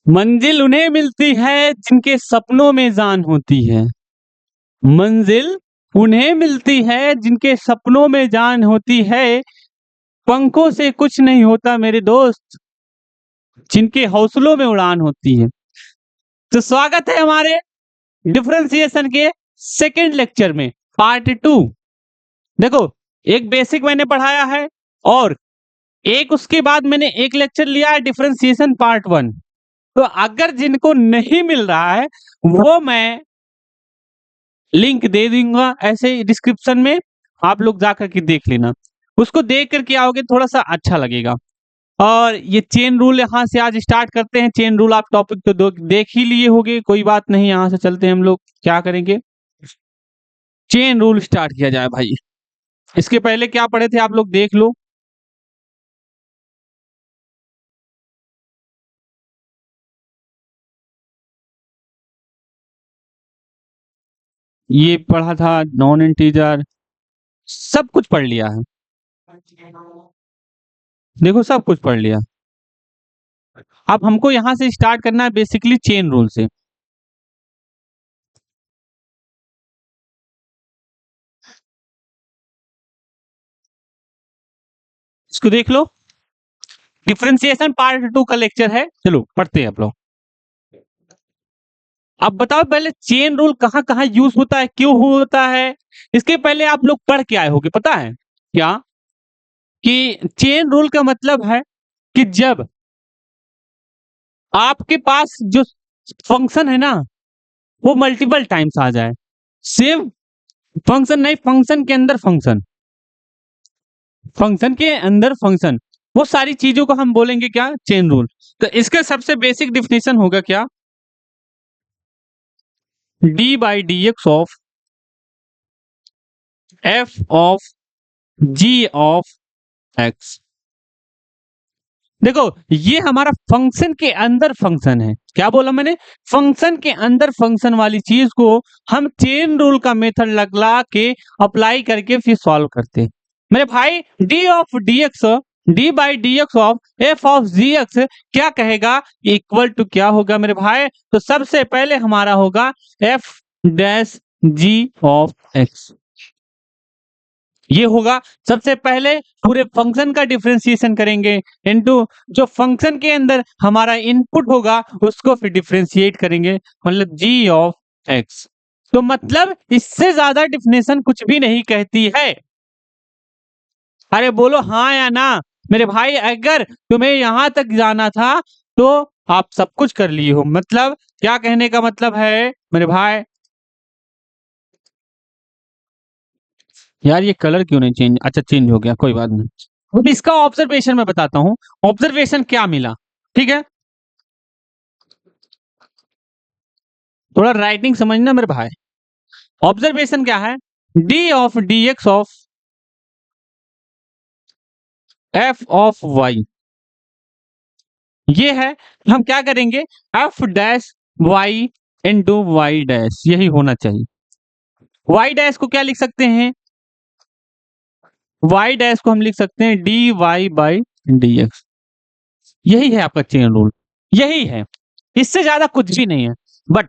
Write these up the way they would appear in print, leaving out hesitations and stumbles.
मंजिल उन्हें मिलती है जिनके सपनों में जान होती है। मंजिल उन्हें मिलती है जिनके सपनों में जान होती है। पंखों से कुछ नहीं होता मेरे दोस्त, जिनके हौसलों में उड़ान होती है। तो स्वागत है हमारे डिफरेंशिएशन के सेकंड लेक्चर में, पार्ट 2। देखो, एक बेसिक मैंने पढ़ाया है और एक उसके बाद मैंने एक लेक्चर लिया है डिफरेंशिएशन पार्ट 1। तो अगर जिनको नहीं मिल रहा है वो मैं लिंक दे दूंगा ऐसे डिस्क्रिप्शन में, आप लोग जाकर के देख लेना। उसको देख करके आओगे थोड़ा सा अच्छा लगेगा। और ये चेन रूल यहाँ से आज स्टार्ट करते हैं। चेन रूल आप टॉपिक तो देख ही लिए होगे, कोई बात नहीं। यहाँ से चलते हैं हम लोग, क्या करेंगे, चेन रूल स्टार्ट किया जाए भाई। इसके पहले क्या पढ़े थे आप लोग देख लो। ये पढ़ा था नॉन इंटीजर, सब कुछ पढ़ लिया है। देखो सब कुछ पढ़ लिया। अब हमको यहाँ से स्टार्ट करना है बेसिकली चेन रूल से। इसको देख लो, डिफरेंशिएशन पार्ट 2 का लेक्चर है। चलो पढ़ते हैं आप लोग। अब बताओ पहले चेन रूल कहाँ कहाँ यूज होता है, क्यों होता है। इसके पहले आप लोग पढ़ के आए होगे, पता है क्या कि चेन रूल का मतलब है कि जब आपके पास जो फंक्शन है ना वो मल्टीपल टाइम्स आ जाए। सेम फंक्शन नहीं, फंक्शन के अंदर फंक्शन, फंक्शन के अंदर फंक्शन, वो सारी चीजों को हम बोलेंगे क्या, चेन रूल। तो इसका सबसे बेसिक डिफिनेशन होगा क्या, D by D X of F of G of X. देखो ये हमारा फंक्शन के अंदर फंक्शन है। क्या बोला मैंने, फंक्शन के अंदर फंक्शन वाली चीज को हम चेन रूल का मेथड लगा के अप्लाई करके फिर सॉल्व करते हैं। मेरे भाई D of D X, D by D X of F of G X क्या कहेगा, इक्वल टू क्या होगा मेरे भाई। तो सबसे पहले हमारा होगा F dash G of X. ये होगा सबसे पहले, पूरे फंक्शन का डिफरेंशिएशन करेंगे इनटू जो फंक्शन के अंदर हमारा इनपुट होगा उसको फिर डिफरेंशिएट करेंगे, मतलब जी ऑफ एक्स। तो मतलब इससे ज्यादा डिफिनेशन कुछ भी नहीं कहती है। अरे बोलो हाँ या ना मेरे भाई। अगर तुम्हें यहां तक जाना था तो आप सब कुछ कर लिए हो। मतलब क्या कहने का मतलब है मेरे भाई, यार ये कलर क्यों नहीं चेंज, अच्छा चेंज हो गया, कोई बात नहीं। अब इसका ऑब्जर्वेशन मैं बताता हूं, ऑब्जर्वेशन क्या मिला, ठीक है। थोड़ा राइटिंग समझना मेरे भाई। ऑब्जर्वेशन क्या है, D of D X of F of Y, ये है। हम क्या करेंगे, F dash Y into Y dash, यही होना चाहिए। वाई डैश को क्या लिख सकते हैं, वाई डैश को हम लिख सकते हैं D Y by D X. यही है आपका चेन रूल, यही है, इससे ज्यादा कुछ भी नहीं है। बट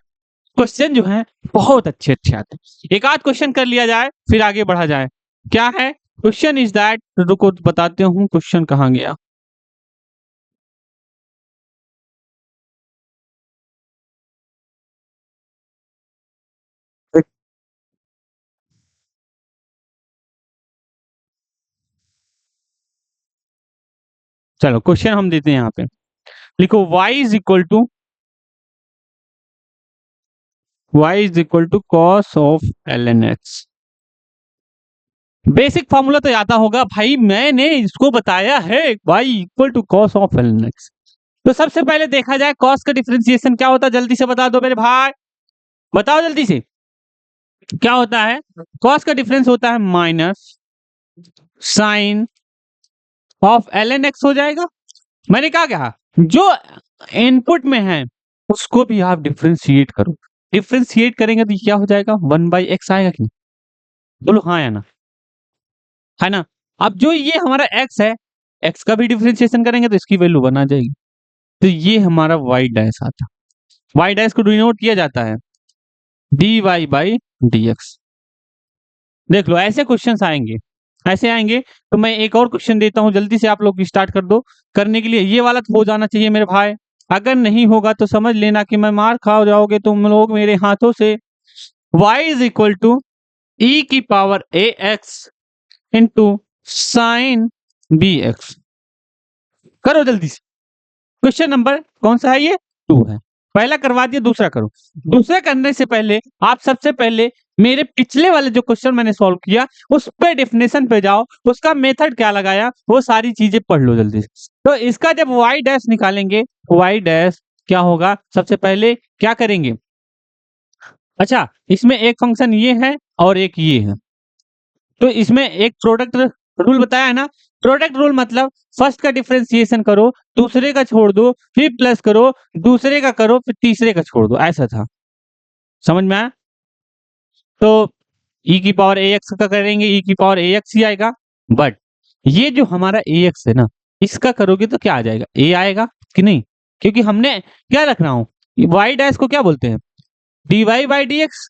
क्वेश्चन जो है बहुत अच्छे अच्छे आते हैं। एक आध क्वेश्चन कर लिया जाए फिर आगे बढ़ा जाए। क्या है क्वेश्चन इज दैट, रुको बताते हूँ क्वेश्चन कहाँ गया। चलो क्वेश्चन हम देते हैं यहाँ पे, लिखो y is equal to, y is equal to cos of L N X. Basic formula तो आता होगा भाई, मैंने इसको बताया है, y equal to cos of L N X. तो सबसे पहले देखा जाए कॉस का डिफरेंशिएशन क्या होता है, जल्दी से बता दो मेरे भाई, बताओ जल्दी से। क्या होता है, कॉस का डिफरेंस होता है minus sine of L N X हो जाएगा। मैंने क्या कहा, जो इनपुट में है उसको भी आप डिफरेंशिएट करो। डिफरेंशिएट करेंगे तो क्या हो जाएगा, 1/x आएगा कि नहीं, बोलो हाँ या ना, है ना। अब जो ये हमारा x है, x का भी डिफरेंशिएशन करेंगे तो इसकी वैल्यू 1 आ जाएगी। तो ये हमारा वाई डैश आता है। वाई डैश को डिनोट किया जाता है dy बाई dx। देख लो ऐसे क्वेश्चंस आएंगे, ऐसे आएंगे। तो मैं एक और क्वेश्चन देता हूं, जल्दी से आप लोग स्टार्ट कर दो करने के लिए। ये वाला तो हो जाना चाहिए मेरे भाई, अगर नहीं होगा तो समझ लेना कि मैं मार खा जाओगे तुम लोग मेरे हाथों से। y is equal to e की power a x into sine b x. करो जल्दी से। क्वेश्चन नंबर कौन सा है ये? 2 है। पहला करवा दिया, दूसरा करो। दूसरा करने से पहले आप सबसे पहले मेरे पिछले वाले जो क्वेश्चन मैंने सॉल्व किया उस पे डेफिनेशन पे जाओ, उसका मेथड क्या लगाया वो सारी चीजें पढ़ लो जल्दी से। तो इसका जब y डैश निकालेंगे, y डैश क्या होगा, सबसे पहले क्या करेंगे। अच्छा, इसमें एक फंक्शन ये है और एक ये है, तो इसमें एक प्रोडक्ट रूल बताया है ना। प्रोडक्ट रूल मतलब फर्स्ट का डिफरेंशिएशन करो, दूसरे का छोड़ दो, फिर प्लस करो, दूसरे का करो, फिर तीसरे का छोड़ दो, ऐसा था। समझ में आया? तो e की पावर ax का करेंगे, e की पावर ax ही आएगा। बट ये जो हमारा ax है ना, इसका करोगे तो क्या आ जाएगा, a आएगा कि नहीं? क्योंकि हमने क्या रख रहा हूं, y डैश को क्या बोलते हैं, dy बाई dx।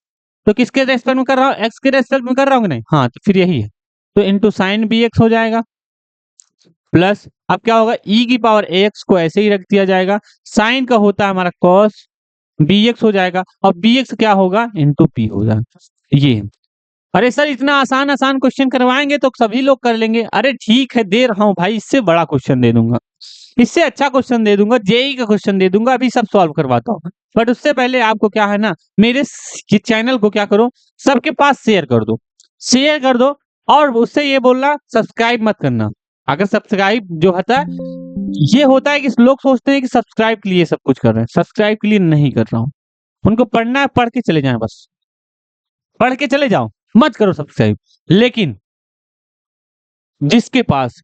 तो किसके रेस्पेक्ट में कर रहा हूँ, x के रेस्पेक्ट में कर रहा हूँ कि नहीं? हाँ, तो फिर यही है। तो इंटू साइन बी एक्स हो जाएगा, प्लस अब क्या होगा, e की पावर ax को ऐसे ही रख दिया जाएगा, साइन का होता है हमारा cos bx हो जाएगा, और bx क्या होगा, इंटू पी हो जाएगा। ये अरे सर इतना आसान आसान क्वेश्चन करवाएंगे तो सभी लोग कर लेंगे। अरे ठीक है, दे रहा हूं भाई, इससे बड़ा क्वेश्चन दे दूंगा, इससे अच्छा क्वेश्चन दे दूंगा, जेई का क्वेश्चन दे दूंगा, अभी सब सॉल्व करवाता हूँ। बट उससे पहले आपको क्या है ना, मेरे चैनल को क्या करो, सबके पास शेयर कर दो, शेयर कर दो। और उससे ये बोलना सब्सक्राइब मत करना। अगर सब्सक्राइब जो होता है, ये होता है कि लोग सोचते हैं कि सब्सक्राइब के लिए सब कुछ कर रहे हैं, सब्सक्राइब के लिए नहीं कर रहा हूँ। उनको पढ़ना है, पढ़ के चले जाएं, बस पढ़ के चले जाओ, मत करो सब्सक्राइब। लेकिन जिसके पास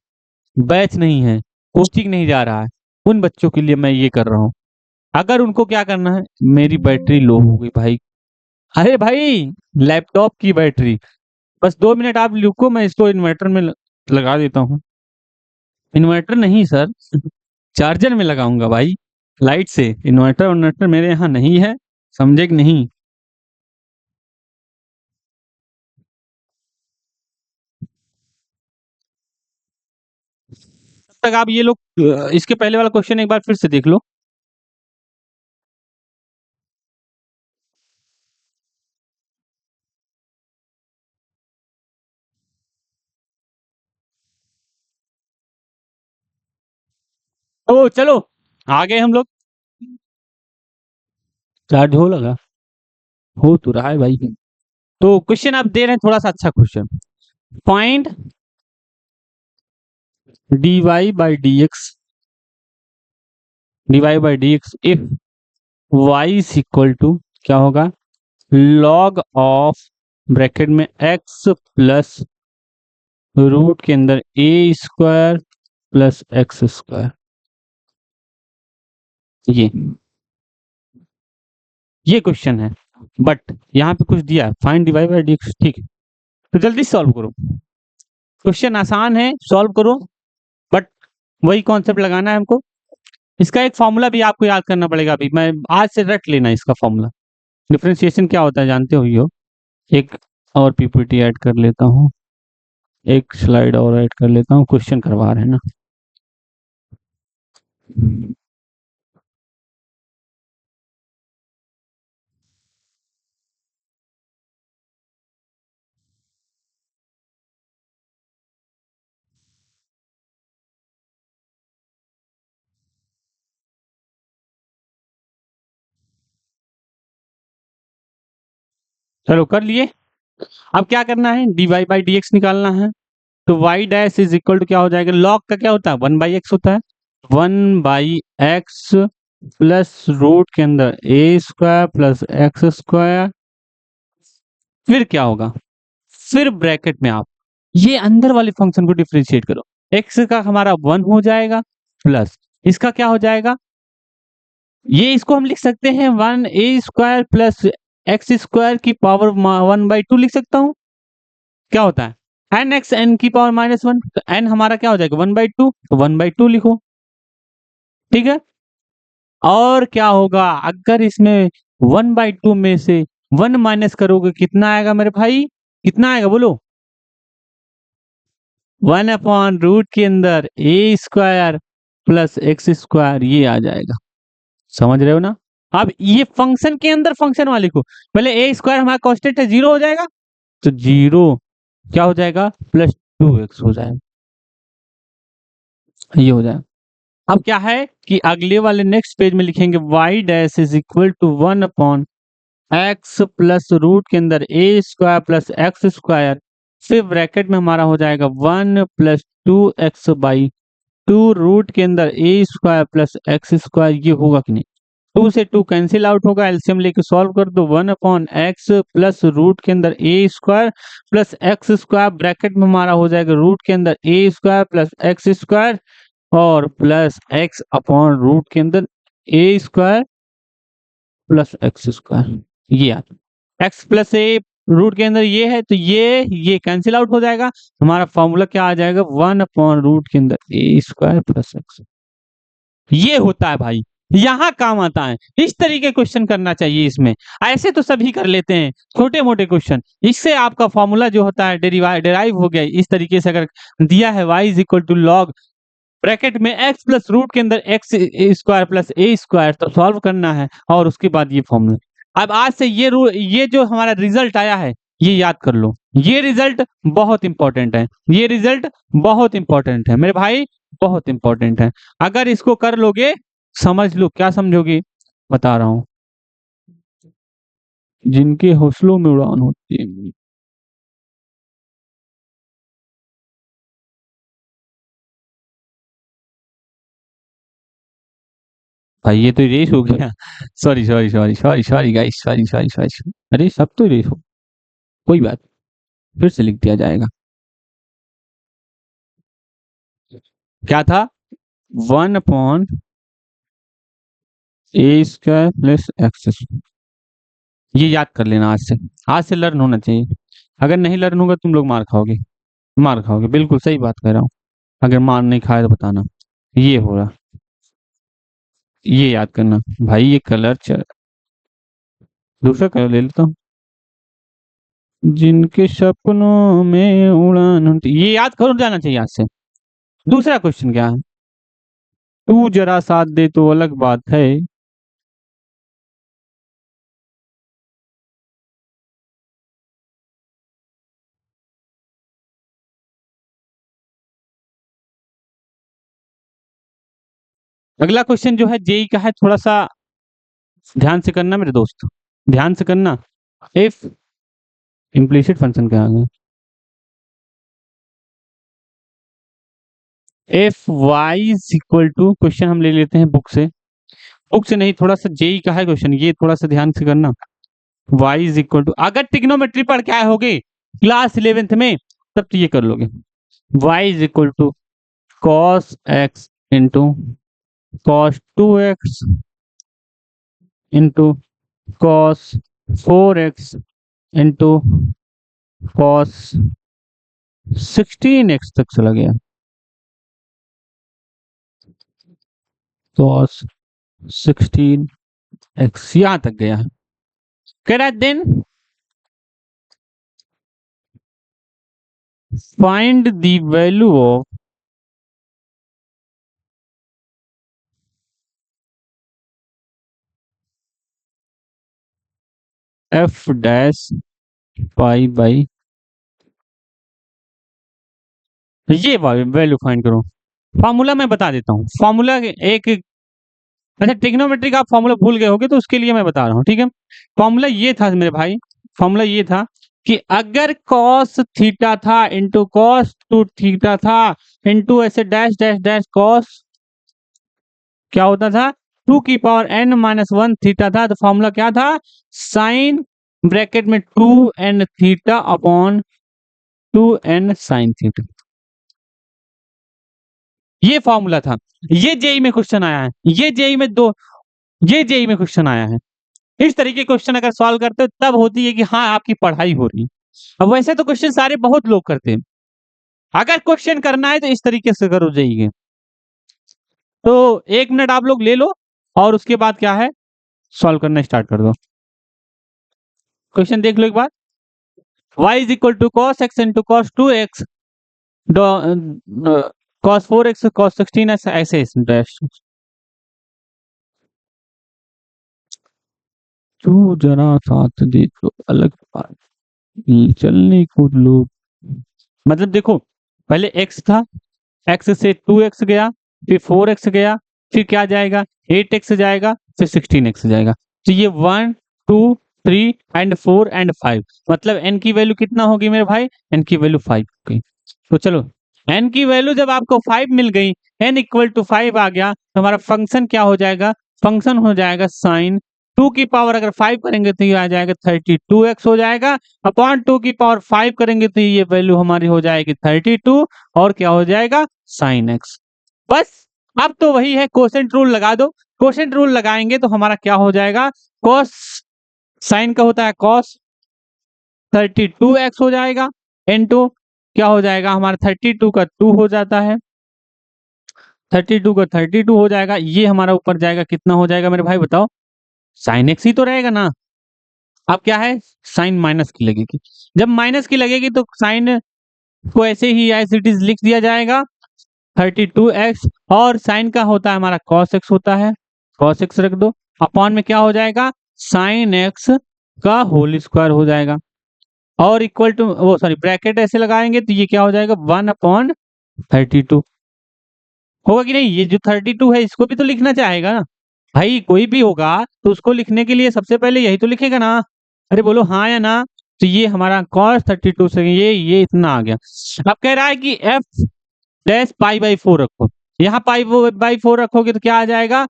बैच नहीं है, कोचिंग नहीं जा रहा है, उन बच्चों के लिए मैं ये कर रहा हूँ। अगर उनको क्या करना है, मेरी बैटरी लो हो गई भाई, अरे भाई लैपटॉप की बैटरी, बस 2 मिनट आप रुको, मैं इसको इन्वर्टर में लगा देता हूँ। इन्वर्टर नहीं सर, चार्जर में लगाऊंगा भाई, लाइट से। इन्वर्टर इन्वर्टर मेरे यहाँ नहीं है, समझे कि नहीं? तब तक आप ये लोग इसके पहले वाला क्वेश्चन एक बार फिर से देख लो। ओ चलो, आ गए हम लोग। चार्ज हो लगा, हो तो रहा है भाई। तो क्वेश्चन आप दे रहे हैं थोड़ा सा अच्छा question. Find dy by dx, dy by dx if y is equal to क्या होगा, log ऑफ ब्रैकेट में x प्लस रूट के अंदर a square plus x square. ये क्वेश्चन है, बट यहाँ पे कुछ दिया है, फाइंड dy बाई dx, ठीक है। तो जल्दी सॉल्व करो, क्वेश्चन आसान है, सॉल्व करो। बट वही कॉन्सेप्ट लगाना है हमको। इसका एक फॉर्मूला भी आपको याद करना पड़ेगा, अभी मैं आज से रट लेना इसका फॉर्मूला। डिफरेंशिएशन क्या होता है जानते हो? एक और पीपीटी ऐड कर लेता हूँ, एक स्लाइड और ऐड कर लेता हूँ, क्वेश्चन करवा रहे हैं ना। चलो कर लिए। अब क्या करना है, D Y by D X निकालना है। तो Y dash is equal to क्या हो जाएगा, लॉग का क्या होता है, 1/x होता है। 1/x प्लस रूट के अंदर ए स्क्वायर प्लस एक्स स्क्वायर, फिर क्या होगा, फिर ब्रैकेट में आप ये अंदर वाले फंक्शन को डिफरेंशिएट करो। एक्स का हमारा 1 हो जाएगा, प्लस इसका क्या हो जाएगा, ये इसको हम लिख सकते हैं 1a² प्लस एक्स स्क्वायर की पावर 1/2 लिख सकता हूं। क्या होता है, एन एक्स एन की पावर -1, तो एन हमारा क्या हो जाएगा 1/2, तो 1/2 लिखो, ठीक है। और क्या होगा अगर इसमें 1/2 में से 1 माइनस करोगे कितना आएगा मेरे भाई? कितना आएगा बोलो? 1 अपॉन रूट के अंदर ए स्क्वायर प्लस एक्स स्क्वायर ये आ जाएगा। समझ रहे हो ना? अब ये फंक्शन के अंदर फंक्शन वाले को पहले ए स्क्वायर हमारा कांस्टेंट है 0 हो जाएगा, तो 0 क्या हो जाएगा प्लस 2x हो जाएगा, ये हो जाएगा। अब क्या है कि अगले वाले नेक्स्ट पेज में लिखेंगे y dash is equal to 1 upon x plus root के अंदर ए स्क्वायर प्लस एक्स स्क्वायर, फिर ब्रैकेट में हमारा हो जाएगा 1 प्लस 2x बाई 2 रूट के अंदर ए स्क्वायर प्लस एक्स स्क्वायर, ये होगा कि नहीं? 2 से 2 कैंसिल आउट होगा, एलसीएम लेके सॉल्व कर दो 1 अपॉन एक्स प्लस रूट के अंदर ए square plus x square, bracket में हमारा हो जाएगा रूट के अंदर ए स्क्वायर प्लस एक्स स्क्वायर और प्लस एक्स अपॉन रूट के अंदर ए स्क्वायर प्लस एक्स स्क्वायर, ये आता एक्स प्लस ए रूट के अंदर ये है तो ये कैंसिल आउट हो जाएगा, हमारा फॉर्मूला क्या आ जाएगा 1 अपॉन रूट के अंदर ए स्क्वायर प्लस एक्स। ये होता है भाई, यहाँ काम आता है। इस तरीके क्वेश्चन करना चाहिए इसमें, ऐसे तो सभी कर लेते हैं छोटे मोटे क्वेश्चन, इससे आपका फॉर्मूला जो होता है डेराइव हो गया। इस तरीके से अगर दिया है y is equal to log bracket में x प्लस रूट के अंदर X square plus A square, तो सॉल्व करना है और उसके बाद ये फॉर्मूला। अब आज से ये जो हमारा रिजल्ट आया है ये याद कर लो, ये रिजल्ट बहुत इंपॉर्टेंट है, ये रिजल्ट बहुत इंपॉर्टेंट है मेरे भाई, बहुत इंपॉर्टेंट है। अगर इसको कर लोगे समझ लो, क्या समझोगे बता रहा हूं, जिनके हौसलों में उड़ान होती है। भाई ये तो रेस हो गया, sorry sorry sorry sorry sorry guys, sorry sorry sorry, अरे सब तो रेस हो, कोई बात, फिर से लिख दिया जाएगा। क्या था 1 अपॉन ए स्क्वायर प्लस एक्स, ये याद कर लेना आज से लर्न होना चाहिए। अगर नहीं लर्न होगा तुम लोग मार खाओगे, मार खाओगे, बिल्कुल सही बात कह रहा हूँ। अगर मार नहीं खाए तो बताना, ये हो रहा, ये याद करना भाई। ये कलर दूसरा कलर ले लेता हूँ, जिनके सपनों में उड़ान होती, ये याद करो जाना चाहिए आज से। दूसरा क्वेश्चन क्या है, तू जरा साथ दे तो अलग बात है, अगला क्वेश्चन जो है जेई का है, थोड़ा सा ध्यान से करना मेरे दोस्त, ध्यान से करना। इफ इम्प्लिसिट फंक्शन क्या आ गया, if Y is equal to, question हम ले लेते हैं बुक से, बुक से नहीं, थोड़ा सा जेई का है क्वेश्चन, ये थोड़ा सा ध्यान से करना। y इज इक्वल टू, अगर ट्रिग्नोमेट्री पढ़ के आए होगे क्लास 11th में तब तो ये कर लोगे, y is equal to cos X into cos 2x into cos 4x into cos 16x तक चला गया, कॉस 16x यहां तक गया है। कह रहा है then find the value of F dash pi by, ये वैल्यू फाइंड करो। फॉर्मूला मैं बता देता हूँ, फॉर्मूला एक, अच्छा ट्रिग्नोमेट्री का आप फॉर्मूला भूल गए होगे तो उसके लिए मैं बता रहा हूँ, ठीक है। फॉर्मूला ये था मेरे भाई, फॉर्मूला ये था कि अगर कॉस थीटा था इंटू कॉस 2 थीटा था इंटू ऐसे डैश डैश डैश कॉस, क्या होता था 2 की पावर n माइनस 1 थीटा था, तो फॉर्मूला क्या था साइन ब्रैकेट में 2n theta upon 2n sine theta, ये फॉर्मूला था। ये जेई में क्वेश्चन आया है, ये जेई में क्वेश्चन आया है। इस तरीके क्वेश्चन अगर सॉल्व करते हो तब होती है कि हाँ आपकी पढ़ाई हो रही है। अब वैसे तो क्वेश्चन सारे बहुत लोग करते हैं, अगर क्वेश्चन करना है तो इस तरीके से करो जाइए। तो 1 मिनट आप लोग ले लो, और उसके बाद क्या है, सॉल्व करना स्टार्ट कर दो। क्वेश्चन देख लो एक बार। y is equal to cos x into cos 2x cos 4x cos 16x ऐसे तू जरा साथ देखो अलग बात, चलने को लोग, मतलब देखो पहले x था, x से 2x गया, फिर 4x गया, फिर क्या जाएगा 8x जाएगा, फिर 16x जाएगा। तो ये 1 2 3 एंड 4 एंड 5, मतलब n की वैल्यू कितना होगी मेरे भाई, n की वैल्यू 5 होगी। तो चलो n की वैल्यू जब आपको 5 मिल गई, n इक्वल टू 5 आ गया, तो हमारा फंक्शन क्या हो जाएगा, फंक्शन हो जाएगा साइन 2 की पावर अगर 5 करेंगे तो ये आ जाएगा 32x हो जाएगा, अपॉन 2 की पावर 5 करेंगे तो ये वैल्यू हमारी हो जाएगी 32 और क्या हो जाएगा साइन एक्स। बस अब तो वही है, कोसेंट रूल लगा दो। कोसेंट रूल लगाएंगे तो हमारा क्या हो जाएगा, कॉस साइन का होता है कॉस 32x हो जाएगा, इनटू क्या हो जाएगा हमारा 32 का 2 हो जाता है, 32 का 32 हो जाएगा, ये हमारा ऊपर जाएगा कितना हो जाएगा मेरे भाई बताओ, साइन एक्स ही तो रहेगा ना। अब क्या है साइन माइनस की लगेगी, जब माइनस की लगेगी तो साइन को ऐसे ही एज इट इज लिख दिया जाएगा 32x, और साइन का होता है हमारा cos x होता है, cos x रख दो, अपॉन में क्या हो जाएगा साइन x का होल स्क्वायर हो जाएगा, और इक्वल टू वो सॉरी ब्रैकेट ऐसे लगाएंगे तो ये क्या हो जाएगा 1/32 होगा कि नहीं। ये जो 32 है इसको भी तो लिखना चाहेगा ना भाई, कोई भी होगा तो उसको लिखने के लिए सबसे पहले यही तो लिखेगा ना, अरे बोलो हाँ या ना। तो ये हमारा cos 32 से ये इतना आ गया। अब कह रहा है कि f डैश पाई बाई 4 रखो, यहाँ पाई बाई 4 रखोगे तो क्या आ जाएगा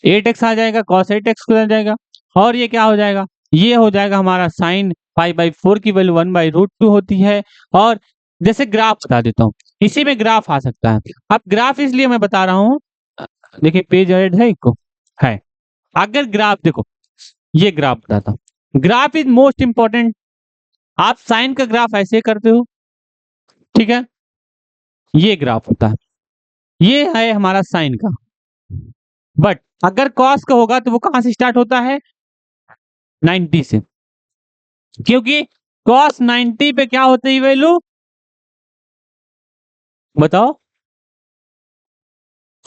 8x आ जाएगा, cos 8x आ जाएगा, और ये क्या हो जाएगा, ये हो जाएगा हमारा साइन पाई बाई 4 की वैल्यू 1/√2 होती है। और जैसे ग्राफ बता देता हूँ, इसी में ग्राफ आ सकता है। अब ग्राफ इसलिए मैं बता रहा हूँ, देखिए पेज ऐड है इसको, है अगर ग्राफ देखो, ये ग्राफ बताता हूँ, ग्राफ इज मोस्ट इंपॉर्टेंट। आप साइन का ग्राफ ऐसे करते हो, ठीक है, ये ग्राफ होता है, ये है हमारा साइन का, बट अगर कॉस का होगा तो वो कहां से स्टार्ट होता है 90 से, क्योंकि कॉस 90 पे क्या होती है वैल्यू बताओ,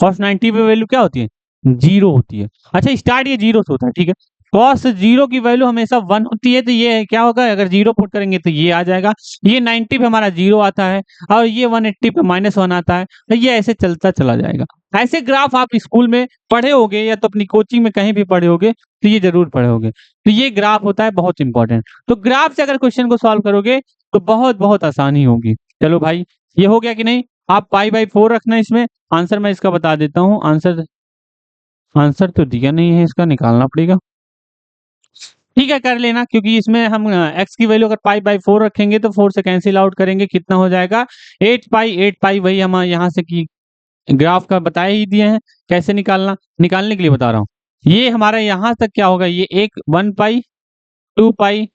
कॉस 90 पे वैल्यू क्या होती है जीरो होती है। अच्छा स्टार्ट ये जीरो से होता है, ठीक है, कॉस जीरो की वैल्यू हमेशा 1 होती है, तो ये क्या होगा अगर जीरो पुट करेंगे तो ये आ जाएगा, ये 90 पे हमारा जीरो आता है, और ये 180 पे -1 आता है, तो ये ऐसे चलता चला जाएगा। ऐसे ग्राफ आप स्कूल में पढ़े होगे या तो अपनी कोचिंग में कहीं भी पढ़े होगे, तो ये जरूर पढ़े होगे। तो ये ग्राफ होता है बहुत इंपॉर्टेंट, तो ग्राफ से अगर क्वेश्चन को सॉल्व करोगे तो बहुत बहुत आसानी होगी। चलो भाई ये हो गया कि नहीं, आप पाई बाई 4 रखना इसमें, आंसर मैं इसका बता देता हूँ, आंसर आंसर तो दिया नहीं है, इसका निकालना पड़ेगा, ठीक है कर लेना, क्योंकि इसमें हम x की वैल्यू अगर पाई बाई 4 रखेंगे तो 4 से कैंसिल आउट करेंगे, कितना हो जाएगा 8 पाई वही हम यहाँ से की ग्राफ का बताए ही दिए हैं, कैसे निकालना, निकालने के लिए बता रहा हूँ। ये हमारा यहाँ तक क्या होगा, ये एक 1 पाई 2 पाई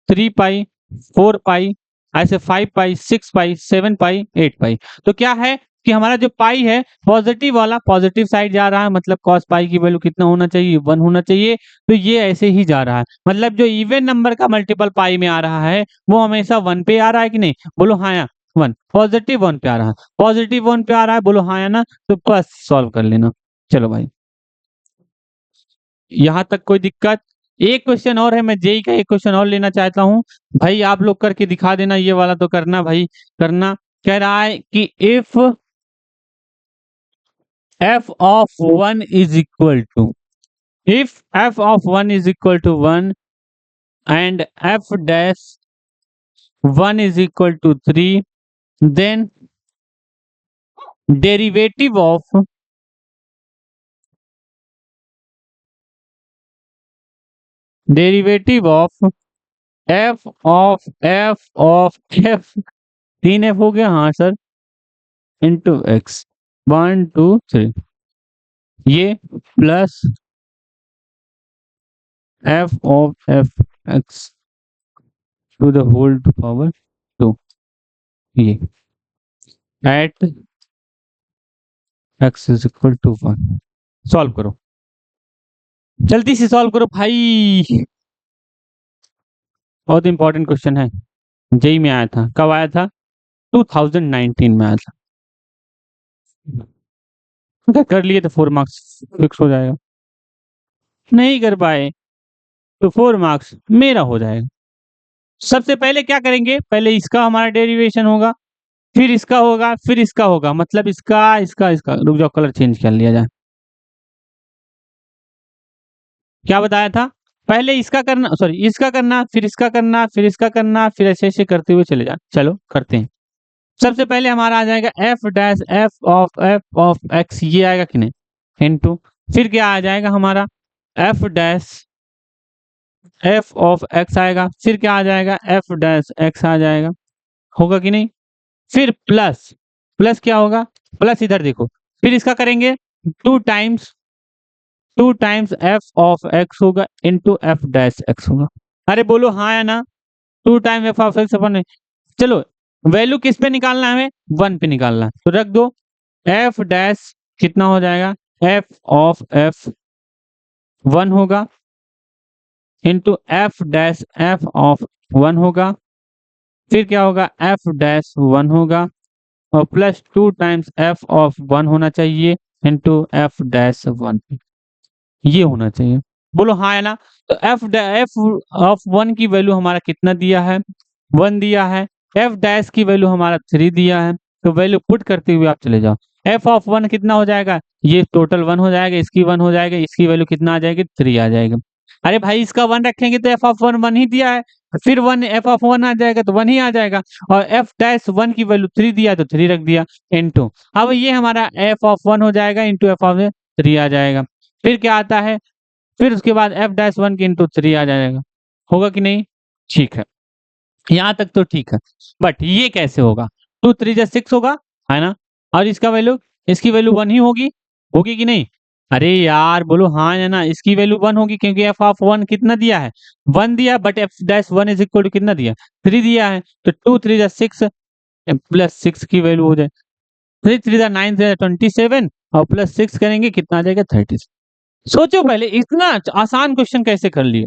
3 पाई 4 पाई ऐसे 5 पाई 6 पाई 7 पाई 8 पाई। तो क्या है कि हमारा जो पाई है पॉजिटिव वाला पॉजिटिव साइड जा रहा है, मतलब कॉस पाई की वैल्यू कितना होना चाहिए 1 होना चाहिए, तो ये ऐसे ही जा रहा है, मतलब जो इवन नंबर का मल्टीपल पाई में आ रहा है वो हमेशा 1 पे आ रहा है कि नहीं, बोलो हाँ या 1, पॉजिटिव 1 पे आ रहा है, पॉजिटिव 1 पे आ रहा है, बोलो हाँ या ना, तो बस सॉल्व कर लेना। चलो भाई यहाँ तक कोई दिक्कत, एक क्वेश्चन और है, मैं जेई का एक क्वेश्चन और लेना चाहता हूँ, भाई आप लोग करके दिखा देना, ये वाला तो करना भाई करना। कह रहा है कि if f of 1 is equal to, if f of 1 is equal to 1 and f dash 1 is equal to 3, then derivative of f 3f हो गया हाँ सर, इंटू x 1 2 3, ये plus f of f(x) to the whole power 2, ये at x is equal to 1। Solve करो, जल्दी से solve करो भाई, बहुत इंपॉर्टेंट क्वेश्चन है, जेई में आया था। कब आया था? 2019 में आया था। अगर कर लिए तो 4 मार्क्स फिक्स हो जाएगा, नहीं कर पाए तो 4 मार्क्स मेरा हो जाएगा। सबसे पहले क्या करेंगे, पहले इसका हमारा डेरिवेशन होगा, फिर इसका होगा, फिर इसका होगा, मतलब इसका इसका इसका, रुक जाओ कलर चेंज कर लिया जाए। क्या बताया था? पहले इसका करना, सॉरी इसका करना, फिर इसका करना, फिर इसका करना, फिर ऐसे ऐसे करते हुए चले जाना। चलो करते हैं। सबसे पहले हमारा आ जाएगा F dash F of X, ये आएगा कि नहीं, इनटू, फिर क्या आ जाएगा हमारा F dash F of x आएगा, फिर क्या आ जाएगा एफ डैश एक्स आ जाएगा, होगा कि नहीं, फिर प्लस, प्लस क्या होगा, प्लस इधर देखो, फिर इसका करेंगे two times f of x होगा इनटू एफ डैश एक्स होगा। अरे बोलो हाँ या ना, two time f of x अपन, चलो वैल्यू किस पे निकालना है हमें, 1 पे निकालना है, तो रख दो एफ डैश कितना हो जाएगा, एफ ऑफ एफ 1 होगा into F dash F of 1 होगा, फिर क्या होगा एफ डैश 1 होगा और प्लस 2 टाइम्स एफ ऑफ 1 होना चाहिए इंटू एफ डैश 1, ये होना चाहिए। बोलो हाँ है ना, तो एफ ऑफ 1 की वैल्यू हमारा कितना दिया है, 1 दिया है, एफ डैश की वैल्यू हमारा 3 दिया है, तो वैल्यू पुट करते हुए आप चले जाओ, एफ ऑफ 1 कितना हो जाएगा, ये टोटल 1 हो जाएगा, इसकी 1 हो जाएगा, इसकी वैल्यू कितना आ जाएगी, 3 आ जाएगा। अरे भाई इसका 1 रखेंगे तो एफ ऑफ 1 1 ही दिया है, फिर 1 एफ ऑफ 1 आ जाएगा तो 1 ही आ जाएगा, और एफ डैश 1 की वैल्यू 3 दिया है तो 3 रख दिया इनटू, अब ये हमारा एफ ऑफ 1 हो जाएगा इंटू एफ ऑफ 3 आ जाएगा, फिर क्या आता है, फिर उसके बाद एफ डैश 1 की इंटू 3 आ जाएगा, होगा कि नहीं, ठीक है, यहाँ तक तो ठीक है। बट ये कैसे होगा, 2 3 जा 6 होगा, है ना, और इसका वैल्यू, इसकी वैल्यू 1 ही होगी, होगी कि नहीं, अरे यार बोलो हाँ या ना, इसकी वैल्यू 1 होगी क्योंकि एफ ऑफ 1 कितना दिया है, 1 दिया, but F dash 1 is equal to कितना दिया, 3 दिया है, तो 2 3 जा 6 प्लस 6 की वैल्यू हो जाए, 3 3 जा 9 जा 27 और प्लस 6 करेंगे कितना आ जाएगा, 30। सोचो पहले इतना आसान क्वेश्चन कैसे कर लिए,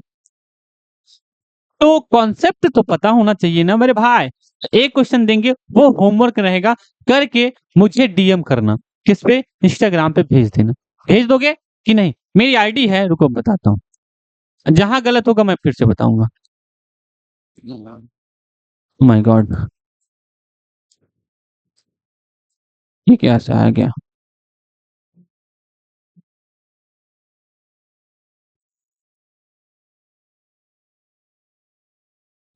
तो कॉन्सेप्ट तो पता होना चाहिए ना मेरे भाई। एक क्वेश्चन देंगे, वो होमवर्क रहेगा, करके मुझे डीएम करना, किस पे, इंस्टाग्राम पे भेज देना, भेज दोगे कि नहीं, मेरी आईडी है, रुको बताता हूँ, जहां गलत होगा मैं फिर से बताऊंगा। माय गॉड, ये कैसे आ गया,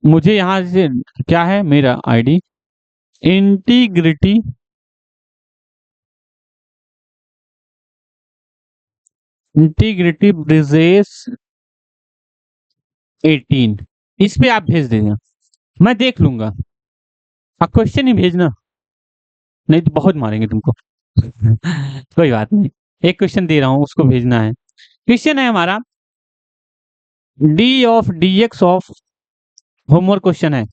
मुझे यहाँ से क्या है मेरा आईडी, इंटीग्रिटी इंटीग्रिटी ब्रिजेस 18, इस पे आप भेज देना, मैं देख लूंगा, आप क्वेश्चन ही भेजना, नहीं तो बहुत मारेंगे तुमको। कोई बात नहीं, एक क्वेश्चन दे रहा हूं उसको भेजना है। क्वेश्चन है हमारा D of D X of, homework question है,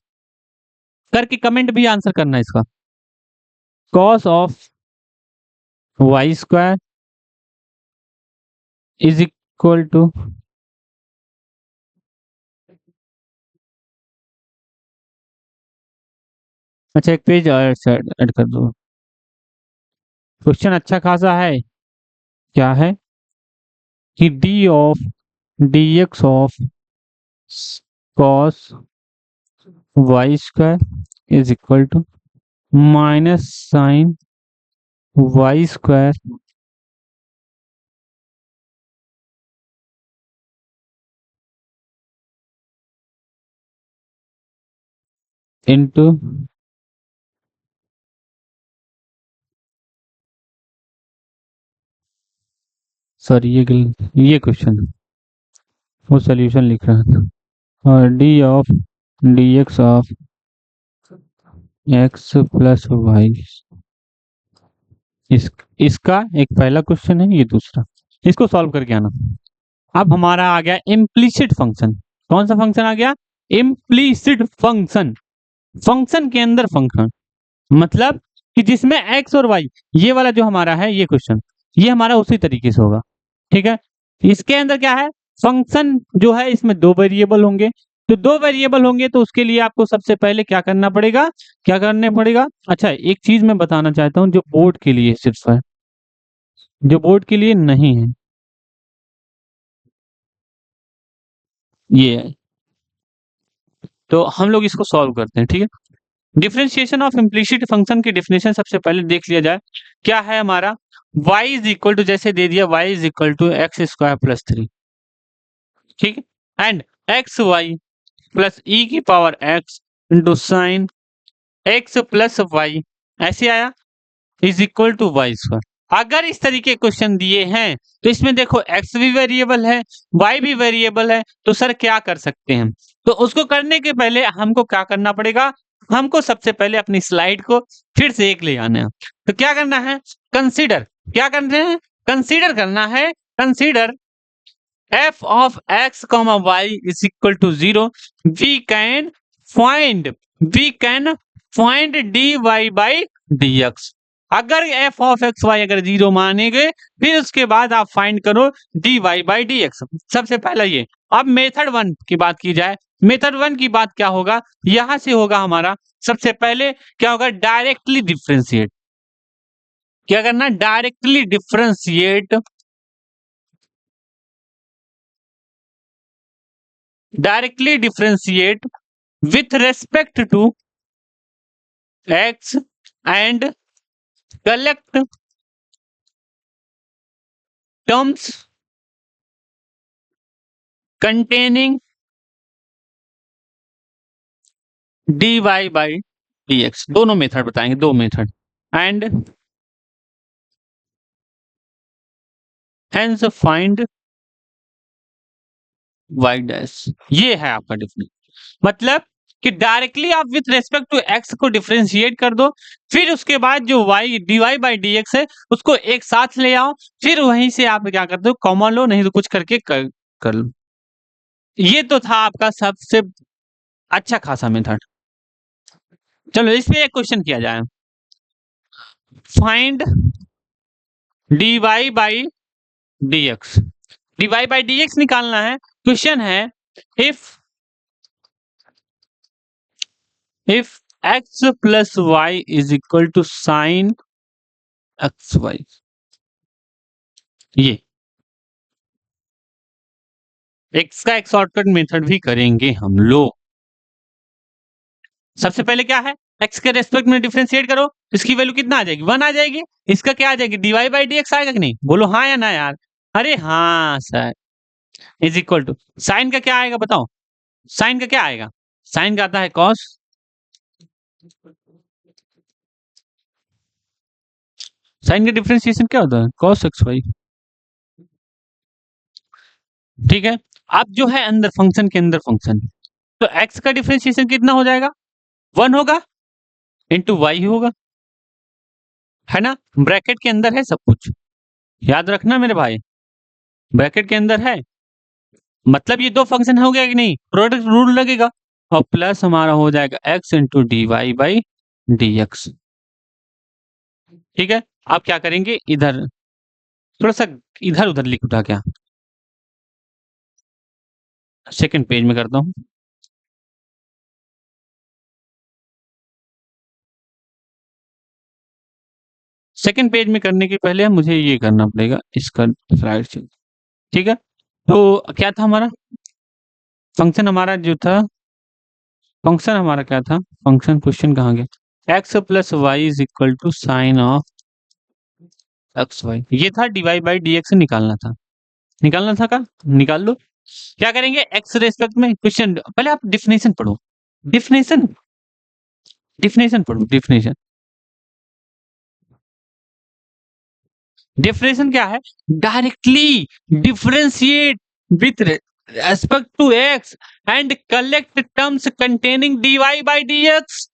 करके कमेंट भी आंसर करना है इसका, cos of Y square is equal to, अच्छा एक पेज ऐड कर दो, क्वेश्चन अच्छा खासा है, क्या है कि D of D X of cos Y square is equal to minus sine Y square into, sorry ये क्वेश्चन, वो सोल्यूशन लिख रहा था, और D of D X of X plus Y, इसका एक पहला क्वेश्चन है, ये दूसरा, इसको सॉल्व करके आना। अब हमारा आ गया इम्प्लीसिट फंक्शन, कौन सा फंक्शन आ गया, इम्प्लीसिट फंक्शन, फंक्शन के अंदर फंक्शन, मतलब कि जिसमें एक्स और वाई, ये वाला जो हमारा है ये क्वेश्चन, ये हमारा उसी तरीके से होगा, ठीक है, इसके अंदर क्या है, फंक्शन जो है इसमें दो वेरिएबल होंगे, तो दो वेरिएबल होंगे तो उसके लिए आपको सबसे पहले क्या करना पड़ेगा, क्या करने पड़ेगा। अच्छा, एक चीज मैं बताना चाहता हूँ जो बोर्ड के लिए सिर्फ है, जो बोर्ड के लिए नहीं है, ये है। तो हम लोग इसको सॉल्व करते हैं, ठीक है। डिफरेंशिएशन ऑफ इम्प्लिसिट फंक्शन की डेफिनेशन सबसे पहले देख लिया जाए, क्या है हमारा, y इज इक्वल टू, जैसे दे दिया y is equal to X square plus 3, ठीक है, and X Y plus E की power X into sine X plus Y, ऐसे आया, is equal to Y square. अगर इस तरीके क्वेश्चन दिए हैं तो इसमें देखो x भी वेरिएबल है, y भी वेरिएबल है, तो सर क्या कर सकते हैं, तो उसको करने के पहले हमको क्या करना पड़ेगा, हमको सबसे पहले अपनी स्लाइड को फिर से एक ले आना है। तो क्या करना है, कंसीडर, क्या करना है, कंसीडर करना है, consider f of x comma y is equal to 0, we can find dy by dx। अगर f of x y अगर 0 मानेंगे फिर उसके बाद आप फाइंड करो dy by dx। सबसे पहला ये। अब मेथड वन की बात की जाए, मेथड वन की बात क्या होगा, यहां से होगा हमारा सबसे पहले क्या होगा, डायरेक्टली डिफरेंशिएट, क्या करना, directly differentiate, directly differentiate with respect to x and collect terms containing dy by dx। दोनों मेथड बताएंगे, दो method, and hence find y dash. ये है आपका डिफरेंस, मतलब कि डायरेक्टली आप विथ रेस्पेक्ट टू एक्स को डिफरेंशिएट कर दो, फिर उसके बाद जो y dy बाई dx है उसको एक साथ ले आओ, फिर वहीं से आप क्या करते हो, कॉमन लो, नहीं तो कुछ करके कर लो। ये तो था आपका सबसे अच्छा खासा मेथड। चलो इस पे एक क्वेश्चन किया जाए, find dy by dx, dy by dx निकालना है। क्वेश्चन है, if x plus y is equal to sine X Y, ये x का एक शॉर्टकट मेथड भी करेंगे हम लोग। सबसे पहले क्या है, x के रेस्पेक्ट में डिफरेंशिएट करो, इसकी वैल्यू कितना आ जाएगी, 1 आ जाएगी, इसका क्या आ जाएगी, dy बाई dx आएगा कि नहीं, बोलो हाँ या ना यार, अरे हाँ sir, is equal to sine का क्या आएगा बताओ, साइन का क्या आएगा, साइन का आता है कॉस, साइन का डिफरेंशिएशन क्या होता है, कॉस एक्स वाई, ठीक है। अब जो है अंदर फंक्शन के अंदर फंक्शन, तो x का डिफरेंशिएशन कितना हो जाएगा, 1 होगा इंटू वाई होगा, है ना, ब्रैकेट के अंदर है सब कुछ, याद रखना मेरे भाई, ब्रैकेट के अंदर है, मतलब ये दो फंक्शन हो गया कि नहीं, प्रोडक्ट रूल लगेगा, और प्लस हमारा हो जाएगा x into D Y by D X, ठीक है। अब क्या करेंगे, इधर थोड़ा सा इधर उधर लिख उठा, क्या सेकंड पेज में करता हूँ, सेकंड पेज में करने के पहले मुझे ये करना पड़ेगा, इसका स्लाइड से, ठीक है। तो क्या था हमारा फंक्शन, हमारा जो था फंक्शन हमारा क्या था, फंक्शन क्वेश्चन कहाँ गया, X plus Y is equal to sine of X Y, ये था डीवाई बाई डी एक्स निकालना था, निकालना था का, निकाल लो। क्या करेंगे, एक्स रेस्पेक्ट में क्वेश्चन, पहले आप डिफिनेशन पढ़ो, डिफिनेशन, डिफिनेशन पढ़ो, डिफिनेशन, डिफरेंशिएशन क्या है, directly differentiate with respect to X and collect terms containing dy by dx।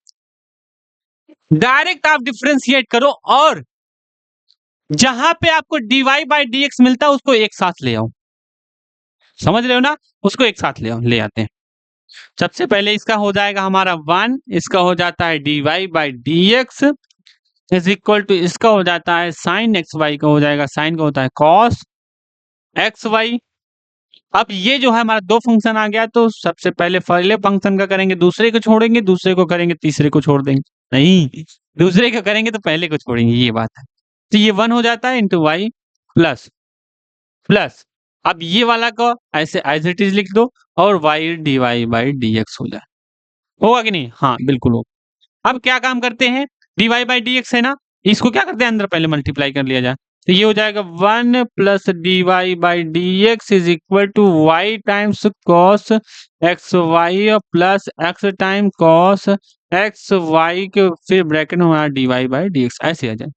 Direct आप डिफरेंशिएट करो और जहां पे आपको dy बाई dx मिलता है उसको एक साथ ले आओ, समझ रहे हो ना, उसको एक साथ ले आओ, ले आते हैं। सबसे पहले इसका हो जाएगा हमारा 1, इसका हो जाता है dy by dx is equal to, इसका हो जाता है साइन एक्स वाई का हो जाएगा, साइन का होता है कॉस एक्स वाई। अब ये जो है हमारा दो फंक्शन आ गया, तो सबसे पहले पहले फंक्शन का करेंगे, दूसरे को छोड़ेंगे, दूसरे को करेंगे, तीसरे को छोड़ देंगे। नहीं, दूसरे का करेंगे तो पहले को छोड़ेंगे, ये बात है। तो ये 1 हो जाता है इंटू वाई प्लस प्लस। अब ये वाला को ऐसे एज इट इज लिख दो, और Y D Y by D X हो जाए। होगा कि नहीं? हाँ बिल्कुल होगा। अब क्या काम करते हैं, D Y by D X है ना, इसको क्या करते हैं, अंदर पहले मल्टीप्लाई कर लिया जाए। तो ये हो जाएगा 1 plus D Y by D X is equal to Y times cos X Y plus X time cos X Y के फिर ब्रैकेट में हमारा D Y by D X ऐसे आ जाए।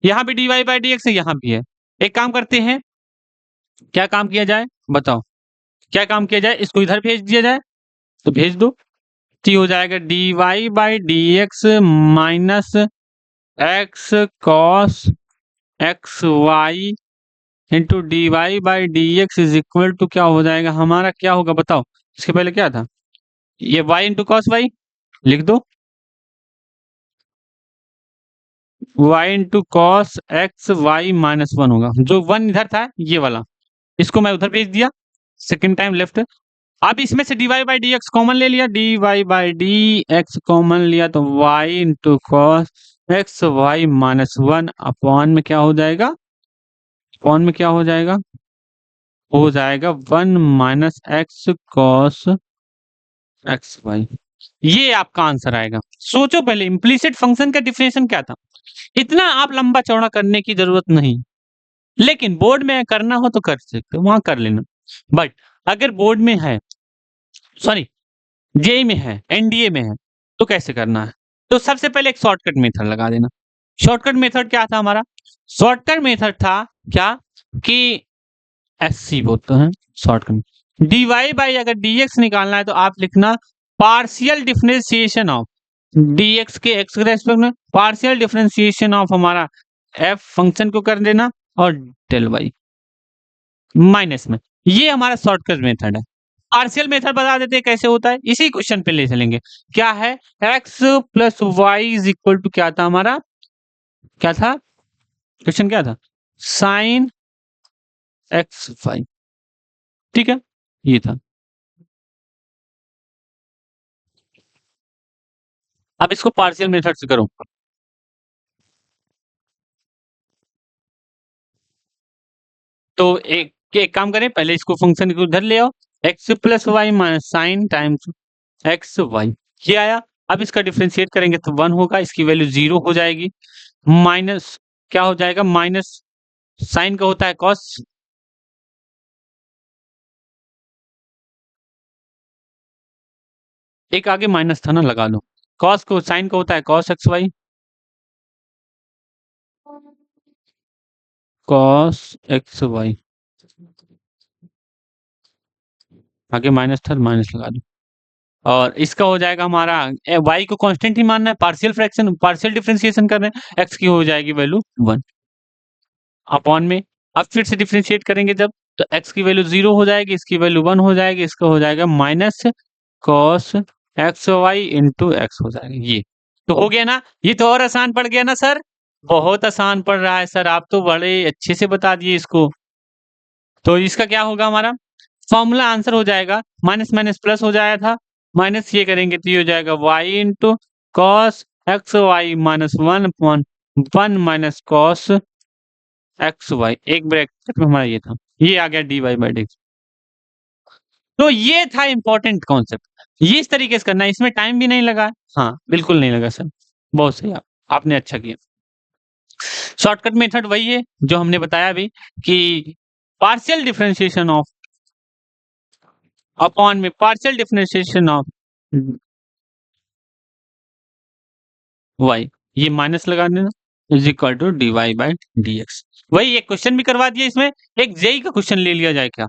यहाँ भी D Y by D X है, यहाँ भी है। एक काम करते हैं, क्या काम किया जाए बताओ, क्या काम किया जाए, इसको इधर भेज दिया जाए, तो भेज दो। तो हो जाएगा D Y by D X minus X cos X Y into D Y by D X is equal to क्या हो जाएगा हमारा, क्या होगा बताओ। इसके पहले क्या था, ये वाई इंटू कॉस वाई लिख दो, Y into cos X Y minus 1 होगा, जो 1 इधर था ये वाला, इसको मैं उधर भेज दिया सेकेंड टाइम लेफ्ट। अब इसमें से D Y by D X common ले लिया, D Y by D X common लिया, तो Y into cos X Y minus 1 upon में क्या हो जाएगा, अपॉन में क्या हो जाएगा, हो जाएगा 1 minus X cos X Y. ये आपका आंसर आएगा। सोचो पहले इम्प्लीसिट फंक्शन का डिफिनेशन क्या था, इतना आप लंबा चौड़ा करने की जरूरत नहीं, लेकिन बोर्ड में करना हो तो कर सकते हो, वहां कर लेना। बट अगर बोर्ड में है, सॉरी जेई में है, एनडीए में है, तो कैसे करना है, तो सबसे पहले एक शॉर्टकट मेथड लगा देना। शॉर्टकट मेथड क्या था हमारा, शॉर्टकट मेथड था क्या कि एससी बोलते हैं शॉर्टकट, डीवाई बाई अगर डीएक्स निकालना है तो आप लिखना पार्शियल डिफरेंशिएशन ऑफ डीएक्स के एक्स के रेस्पेक्ट में, पार्शियल डिफरेंशिएशन ऑफ हमारा एफ फंक्शन को कर देना, और डेल वाई माइनस में। ये हमारा शॉर्टकट मेथड है। पार्शियल मेथड बता देते हैं कैसे होता है, इसी क्वेश्चन पे ले चलेंगे। क्या है, X plus Y is equal to क्या था हमारा, क्या था क्वेश्चन, क्या था, साइन एक्स वाई, ठीक है, ये था। अब इसको पार्शियल मेथड से करो, तो एक काम करें, पहले इसको फंक्शन को उधर ले आओ, X plus Y minus sine times X Y, ये आया। अब इसका डिफरेंशिएट करेंगे तो 1 होगा, इसकी वैल्यू 0 हो जाएगी, माइनस क्या हो जाएगा, माइनस साइन का होता है कॉस, एक आगे माइनस था ना, लगा लो, कॉस को साइन का होता है cos X Y, cos X Y, आगे माइनस था, माइनस लगा दो। और इसका हो जाएगा हमारा, वाई को कांस्टेंट ही मानना है, पार्शियल फ्रैक्शन पार्शियल डिफरेंशिएशन कर रहे हैं, एक्स की हो जाएगी वैल्यू 1 अपॉन में। अब फिर से डिफरेंशिएट करेंगे जब, तो एक्स की वैल्यू 0 हो जाएगी, इसकी वैल्यू 1 हो जाएगी, इसका हो जाएगा minus cos X Y into X हो जाएगा। ये तो हो गया ना, ये तो और आसान पड़ गया ना सर, बहुत आसान पड़ रहा है सर, आप तो बड़े अच्छे से बता दिए इसको। तो इसका क्या होगा हमारा फॉर्मूला, आंसर हो जाएगा माइनस माइनस प्लस हो जाया था, माइनस ये करेंगे तो ये हो जाएगा Y into cos X Y minus 1 upon 1 minus cos X Y, एक ब्रैकेट में हमारा ये था, ये आ गया डी वाई बाई डी। तो ये था इंपॉर्टेंट कॉन्सेप्ट, ये इस तरीके से करना है, इसमें टाइम भी नहीं लगा। हाँ बिल्कुल नहीं लगा सर, बहुत सही, आपने अच्छा किया। शॉर्टकट मेथड वही है जो हमने बताया अभी, कि पार्शियल डिफरेंशिएशन ऑफ अपॉन में पार्शियल डिफरेंशिएशन ऑफ वाई, ये माइनस लगा देना, is equal to D Y by D X. वही एक क्वेश्चन भी करवा दिया इसमें, एक जेई का क्वेश्चन ले लिया जाए क्या,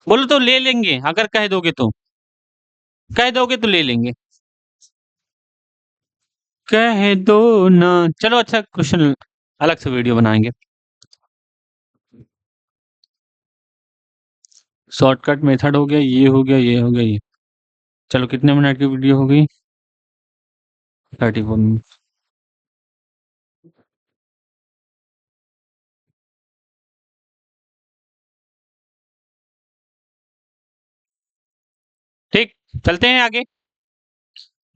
बोलो तो ले लेंगे, अगर कह दोगे तो, कह दोगे तो ले लेंगे, कह दो ना। चलो अच्छा क्वेश्चन अलग से वीडियो बनाएंगे। शॉर्टकट मेथड हो गया, ये हो गया, ये हो गया, ये। चलो कितने मिनट की वीडियो हो गई, 34 मिनट। ठीक, चलते हैं आगे।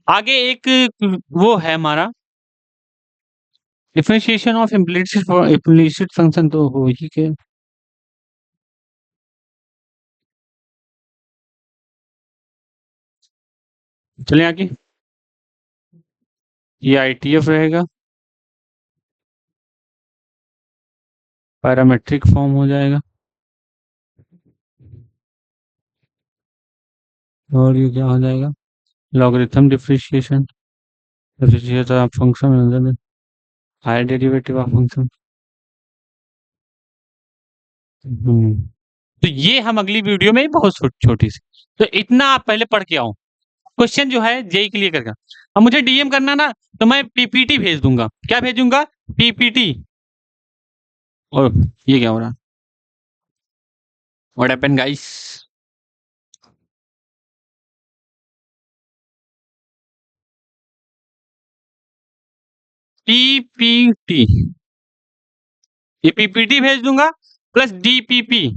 आगे एक वो है हमारा डिफरेंशिएशन ऑफ इम्प्लिसिट फंक्शन तो हो ही गया। चलें आगे। ये आईटीएफ रहेगा, पैरामेट्रिक फॉर्म हो जाएगा। और ये क्या हो जाएगा? Logarithm differentiation, differentiation of function, higher derivative of function. तो ये हम अगली वीडियो में बहुत छोटी सी, तो इतना आप पहले पढ़ के आओ। क्वेश्चन जो है जेई के लिए करना। अब मुझे डीएम करना ना, तो मैं पीपीटी भेज दूंगा। क्या भेजूंगा? पीपीटी। और ये क्या हो रहा? What happened guys? पीपीटी, ये पीपीटी भेज दूंगा प्लस डीपीपी।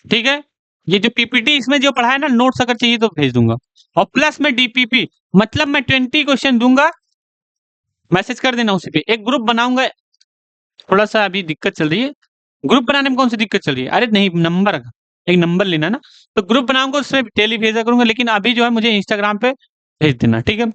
ठीक है, ये जो पीपीटी इसमें जो पढ़ा है ना, नोट्स अगर चाहिए तो भेज दूंगा। और प्लस में डीपीपी, मतलब मैं 20 क्वेश्चन दूंगा, मैसेज कर देना उसी पे। एक ग्रुप बनाऊंगा, थोड़ा सा अभी दिक्कत चल रही है। ग्रुप बनाने में कौन सी दिक्कत चल रही है? अरे नहीं, नंबर, एक नंबर लेना ना, तो ग्रुप बनाऊंगा, उसमें टेली भेजा करूंगा। लेकिन अभी जो है मुझे इंस्टाग्राम पे भेज देना, ठीक है?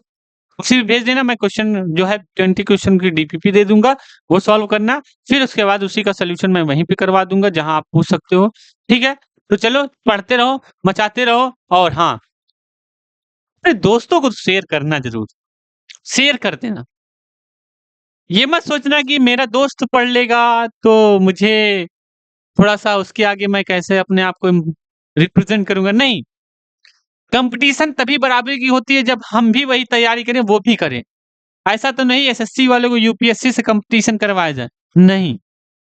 उसी पे भेज देना। मैं क्वेश्चन जो है 20 क्वेश्चन की डीपीपी दे दूंगा, वो सॉल्व करना। फिर उसके बाद उसी का सोल्यूशन मैं वहीं पे करवा दूंगा जहां आप पूछ सकते हो। ठीक है, तो चलो पढ़ते रहो, मचाते रहो। और हाँ, अपने दोस्तों को शेयर करना जरूर, शेयर कर देना। ये मत सोचना कि मेरा दोस्त पढ़ लेगा तो मुझे थोड़ा सा उसके आगे मैं कैसे अपने आप को रिप्रेजेंट करूंगा। नहीं, कंपटीशन तभी बराबरी की होती है जब हम भी वही तैयारी करें, वो भी करें। ऐसा तो नहीं एसएससी वाले को यूपीएससी से कंपटीशन करवाया जाए, नहीं।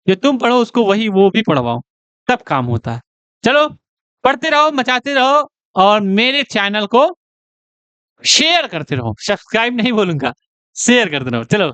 जो तुम पढ़ो उसको वही वो भी पढ़वाओ, तब काम होता है। चलो पढ़ते रहो, मचाते रहो, और मेरे चैनल को शेयर करते रहो। सब्सक्राइब नहीं बोलूंगा, शेयर करते रहो। चलो